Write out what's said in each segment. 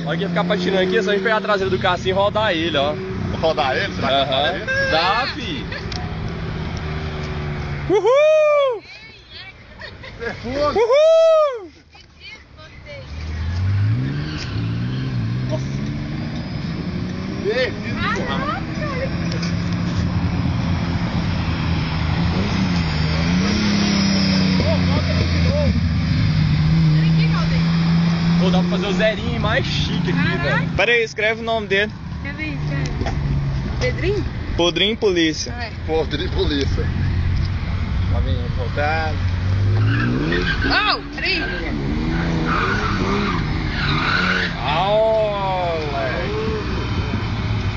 Olha que ficar patinando aqui, é só a gente pegar a traseira do carro assim e rodar ele, ó. Rodar ele? Será que roda ele? Dá, fi. Uhul! Uhul! Ei, fiz empurrar. Pô, dá pra fazer o zerinho mais chique aqui, velho. Pera aí, escreve o nome dele. Quer ver? Pedrinho? Podrinho Polícia. Podrinho Polícia. Tá vindo, voltado. Oh, peraí.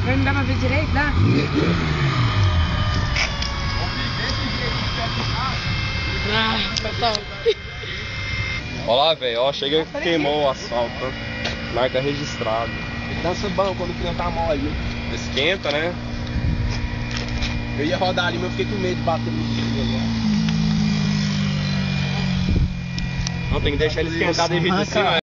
Não dá pra ver direito, dá? Olha lá, velho, ó, chega e queimou o asfalto, ó. Marca registrada. Dança bom quando o pneu tá mole. Esquenta, né? Eu ia rodar ali, mas eu fiquei com medo de bater no pneu agora. Não, tem que deixar ele esquentado e de cima.